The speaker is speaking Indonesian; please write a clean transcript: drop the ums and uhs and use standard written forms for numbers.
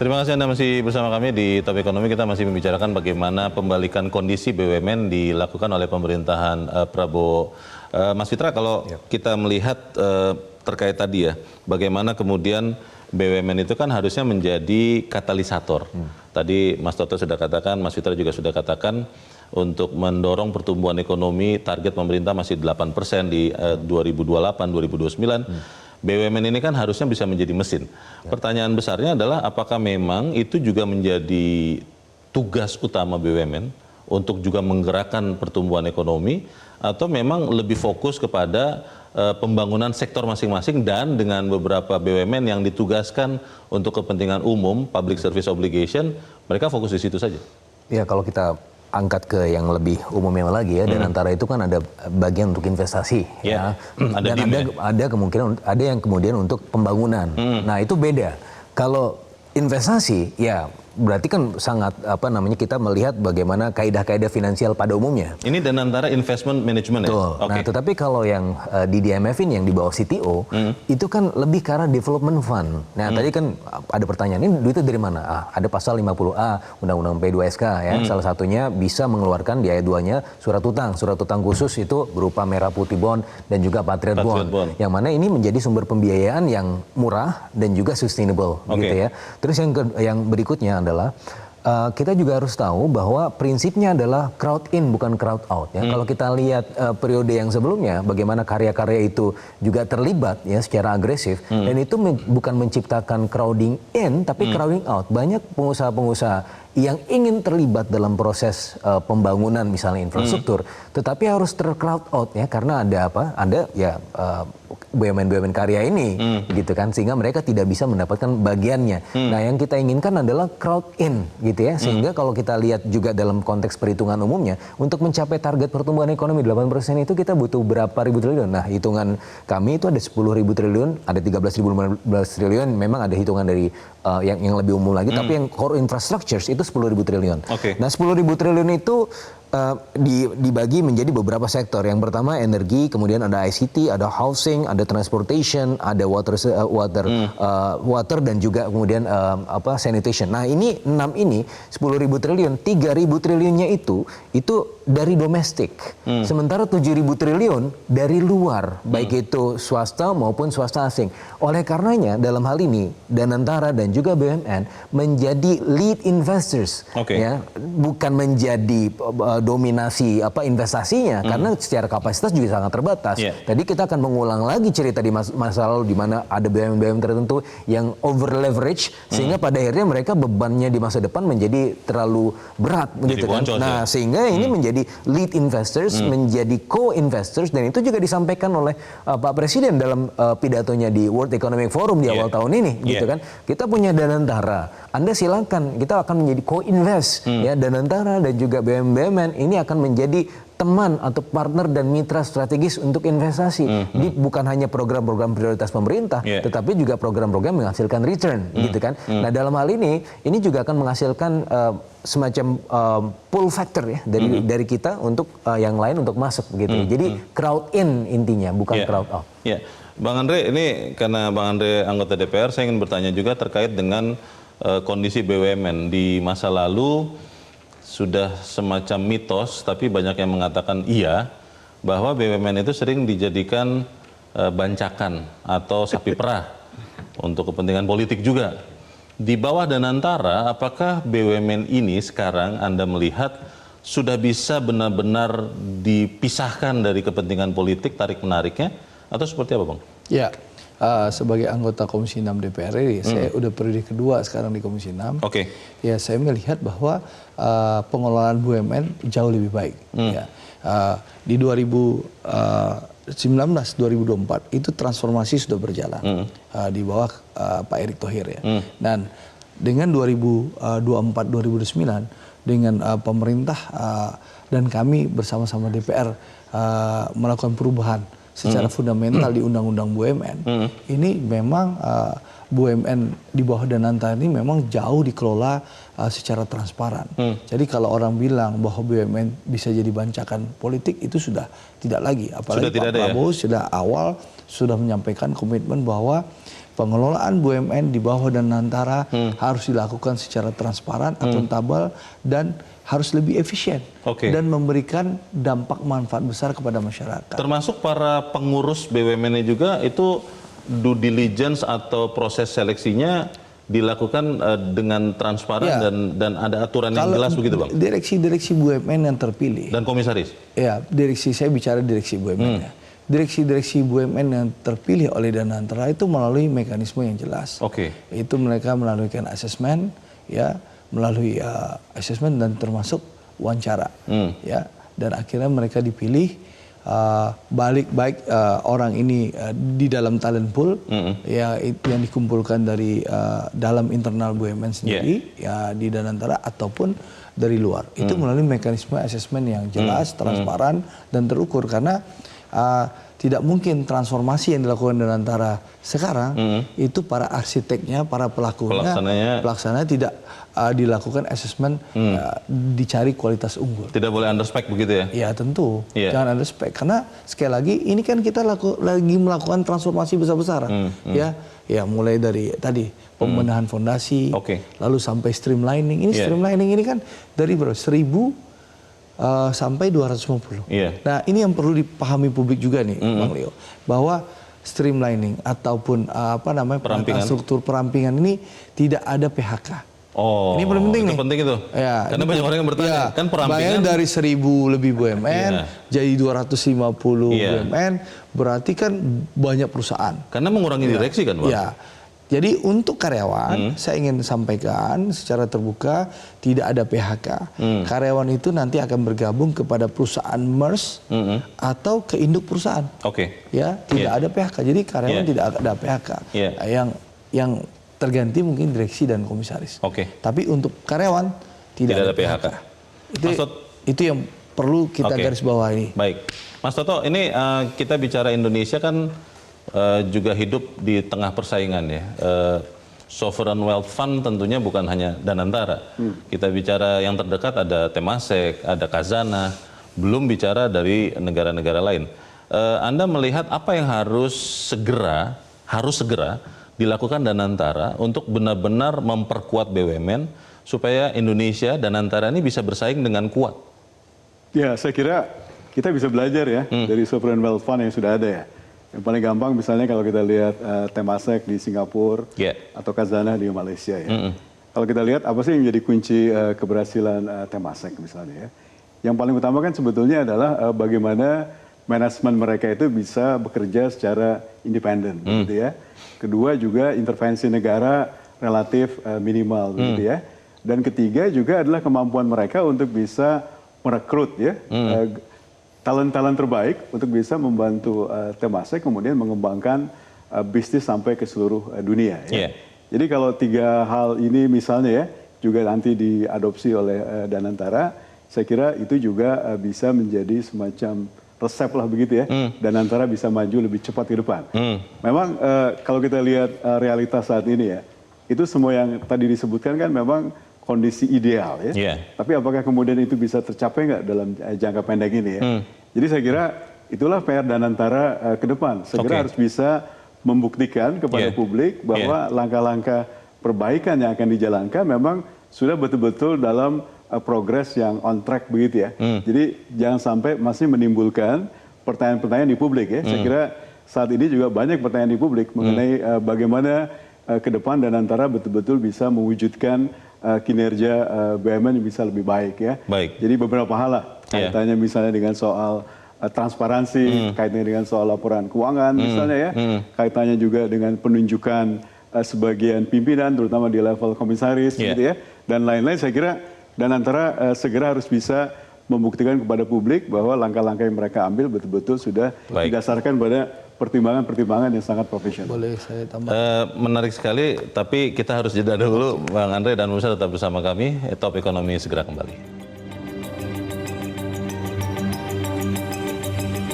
Terima kasih Anda masih bersama kami di Top Ekonomi. Kita masih membicarakan bagaimana pembalikan kondisi BUMN dilakukan oleh pemerintahan Prabowo. Mas Fitra, kalau kita melihat terkait tadi ya, bagaimana kemudian BUMN itu kan harusnya menjadi katalisator. Tadi Mas Toto sudah katakan, Mas Fitra juga sudah katakan, untuk mendorong pertumbuhan ekonomi, target pemerintah masih 8% di 2028-2029. BUMN ini kan harusnya bisa menjadi mesin. Pertanyaan besarnya adalah apakah memang itu juga menjadi tugas utama BUMN untuk juga menggerakkan pertumbuhan ekonomi, atau memang lebih fokus kepada pembangunan sektor masing-masing dan dengan beberapa BUMN yang ditugaskan untuk kepentingan umum, public service obligation, mereka fokus di situ saja? Ya, kalau kita angkat ke yang lebih umumnya lagi ya, dan antara itu kan ada bagian untuk investasi ya, dan ada kemungkinan ada yang kemudian untuk pembangunan. Nah, itu beda. Kalau investasi ya berarti kan sangat kita melihat bagaimana kaidah-kaidah finansial pada umumnya. Ini dan antara investment management ya. Nah, tetapi kalau yang di DMF ini yang di bawah CTO itu kan lebih ke arah development fund. Nah, tadi kan ada pertanyaan, ini duitnya dari mana? Ada pasal 50A Undang-Undang P2SK ya. Salah satunya bisa mengeluarkan di ayat 2-nya surat utang. Surat utang khusus itu berupa merah putih bond dan juga Patriot bond. Yang mana ini menjadi sumber pembiayaan yang murah dan juga sustainable gitu ya. Terus yang berikutnya adalah kita juga harus tahu bahwa prinsipnya adalah crowd in bukan crowd out ya. Kalau kita lihat periode yang sebelumnya bagaimana karya-karya itu juga terlibat ya secara agresif, dan itu bukan menciptakan crowding in tapi crowding out. Banyak pengusaha-pengusaha yang ingin terlibat dalam proses pembangunan misalnya infrastruktur, tetapi harus ter-crowd out ya, karena ada Ada ya BUMN-BUMN karya ini gitu kan, sehingga mereka tidak bisa mendapatkan bagiannya. Nah, yang kita inginkan adalah crowd in gitu ya, sehingga kalau kita lihat juga dalam konteks perhitungan umumnya, untuk mencapai target pertumbuhan ekonomi 8% itu kita butuh berapa ribu triliun. Nah, hitungan kami itu ada 10.000 triliun, ada 13.015 triliun, memang ada hitungan dari yang lebih umum lagi, tapi yang core infrastructures itu 10.000 triliun. Nah, 10.000 triliun itu dibagi menjadi beberapa sektor. Yang pertama energi, kemudian ada ICT, ada housing, ada transportation, ada water dan juga kemudian sanitation. Nah, ini 10.000 triliun, 3.000 triliunnya itu dari domestik. Sementara 7.000 triliun dari luar, baik itu swasta maupun swasta asing. Oleh karenanya dalam hal ini Danantara dan juga BUMN menjadi lead investors ya, bukan menjadi dominasi investasinya, karena secara kapasitas juga sangat terbatas. Tadi kita akan mengulang lagi cerita di masa lalu di mana ada BUMN tertentu yang over leverage sehingga pada akhirnya mereka bebannya di masa depan menjadi terlalu berat begitu kan. Nah, sehingga ini menjadi lead investors, menjadi co-investors, dan itu juga disampaikan oleh Pak Presiden dalam pidatonya di World Economic Forum di awal tahun ini gitu kan. Kita punya Danantara, Anda silakan, kita akan menjadi co-invest ya, Danantara dan juga BUMN ini akan menjadi teman atau partner dan mitra strategis untuk investasi. Bukan hanya program-program prioritas pemerintah, tetapi juga program-program menghasilkan return gitu kan. Nah, dalam hal ini juga akan menghasilkan semacam pull factor ya dari kita untuk yang lain untuk masuk begitu. Jadi crowd in intinya, bukan crowd out. Bang Andre, ini karena Bang Andre anggota DPR, saya ingin bertanya juga terkait dengan kondisi BUMN di masa lalu. Sudah semacam mitos, tapi banyak yang mengatakan iya, bahwa BUMN itu sering dijadikan bancakan atau sapi perah untuk kepentingan politik juga. Di bawah Danantara, apakah BUMN ini sekarang Anda melihat sudah bisa benar-benar dipisahkan dari kepentingan politik, tarik-menariknya, atau seperti apa, Bang? Ya, sebagai anggota Komisi 6 DPR RI, saya udah periode kedua sekarang di Komisi 6. Ya, saya melihat bahwa pengelolaan BUMN jauh lebih baik. Ya. Di 2019-2024 itu transformasi sudah berjalan di bawah Pak Erick Thohir ya. Dan dengan 2024-2029 dengan pemerintah dan kami bersama-sama DPR melakukan perubahan secara fundamental di Undang-Undang BUMN, ini memang BUMN di bawah Danantara ini memang jauh dikelola secara transparan. Jadi kalau orang bilang bahwa BUMN bisa jadi bancakan politik, itu sudah tidak lagi. Apalagi Pak Prabowo sudah awal sudah menyampaikan komitmen bahwa pengelolaan BUMN di bawah Danantara harus dilakukan secara transparan, akuntabel, dan harus lebih efisien dan memberikan dampak manfaat besar kepada masyarakat. Termasuk para pengurus BUMN juga itu due diligence atau proses seleksinya dilakukan dengan transparan dan ada aturan yang jelas begitu, Bang? Direksi-direksi BUMN yang terpilih. Dan komisaris? Ya, saya bicara direksi BUMN ya. Direksi-direksi BUMN yang terpilih oleh Danantara itu melalui mekanisme yang jelas. Itu mereka melalui asesmen, ya, melalui asesmen dan termasuk wawancara, ya, dan akhirnya mereka dipilih. Baik orang ini di dalam talent pool ya yang dikumpulkan dari dalam internal BUMN sendiri ya di Danantara ataupun dari luar itu melalui mekanisme asesmen yang jelas, transparan dan terukur karena tidak mungkin transformasi yang dilakukan Danantara sekarang itu para arsiteknya, para pelaksananya tidak dilakukan asesmen dicari kualitas unggul. Tidak boleh underspec begitu ya? Ya tentu, jangan underspec karena sekali lagi ini kan kita lagi melakukan transformasi besar-besaran, ya mulai dari tadi pembenahan fondasi, lalu sampai streamlining. Ini streamlining ini kan dari 1.000 sampai 250. Nah ini yang perlu dipahami publik juga nih, Bang Leo, bahwa streamlining ataupun struktur perampingan ini tidak ada PHK. Ini paling penting nih. Penting itu. Ya, karena banyak orang yang bertanya, kan perampingan dari 1.000 lebih BUMN jadi 250 BUMN, berarti kan banyak perusahaan. Karena mengurangi direksi kan, Bang? Ya. Jadi untuk karyawan, saya ingin sampaikan secara terbuka tidak ada PHK. Karyawan itu nanti akan bergabung kepada perusahaan MERS atau ke induk perusahaan. Ya, tidak ada PHK. Jadi karyawan tidak ada PHK. Yang terganti mungkin direksi dan komisaris. Tapi untuk karyawan tidak ada PHK. Itu yang perlu kita garis bawahi. Baik, Mas Toto, ini kita bicara Indonesia kan juga hidup di tengah persaingan ya. Sovereign Wealth Fund tentunya bukan hanya Danantara. Kita bicara yang terdekat ada Temasek, ada Khazanah, belum bicara dari negara-negara lain. Anda melihat apa yang harus segera dilakukan Danantara untuk benar-benar memperkuat BUMN supaya Indonesia Danantara ini bisa bersaing dengan kuat? Ya, saya kira kita bisa belajar ya dari Sovereign Wealth Fund yang sudah ada ya. Yang paling gampang misalnya kalau kita lihat Temasek di Singapura atau Khazanah di Malaysia ya. Kalau kita lihat apa sih yang menjadi kunci keberhasilan Temasek misalnya ya. Yang paling utama kan sebetulnya adalah bagaimana manajemen mereka itu bisa bekerja secara independen gitu ya. Kedua juga intervensi negara relatif minimal gitu ya. Dan ketiga juga adalah kemampuan mereka untuk bisa merekrut ya. Talent-talent terbaik untuk bisa membantu Temasek kemudian mengembangkan bisnis sampai ke seluruh dunia. Ya. Jadi kalau tiga hal ini misalnya ya juga nanti diadopsi oleh Danantara, saya kira itu juga bisa menjadi semacam resep lah begitu ya. Danantara bisa maju lebih cepat ke depan. Memang kalau kita lihat realitas saat ini ya, itu semua yang tadi disebutkan kan memang kondisi ideal ya. Tapi apakah kemudian itu bisa tercapai nggak dalam jangka pendek ini ya? Jadi saya kira itulah PR Danantara ke depan. Segera harus bisa membuktikan kepada publik bahwa langkah-langkah perbaikan yang akan dijalankan memang sudah betul-betul dalam progres yang on track begitu ya. Jadi jangan sampai masih menimbulkan pertanyaan-pertanyaan di publik ya. Saya kira saat ini juga banyak pertanyaan di publik mengenai bagaimana ke depan Danantara betul-betul bisa mewujudkan kinerja BUMN yang bisa lebih baik ya. Jadi beberapa hal lah kaitannya misalnya dengan soal transparansi, kaitannya dengan soal laporan keuangan misalnya ya, kaitannya juga dengan penunjukan sebagian pimpinan terutama di level komisaris gitu ya, dan lain-lain. Saya kira Danantara segera harus bisa membuktikan kepada publik bahwa langkah-langkah yang mereka ambil betul-betul sudah didasarkan pada pertimbangan-pertimbangan yang sangat profesional. Boleh saya tambah? Menarik sekali, tapi kita harus jeda dulu, Bang Andre dan Musa tetap bersama kami. Top Ekonomi segera kembali.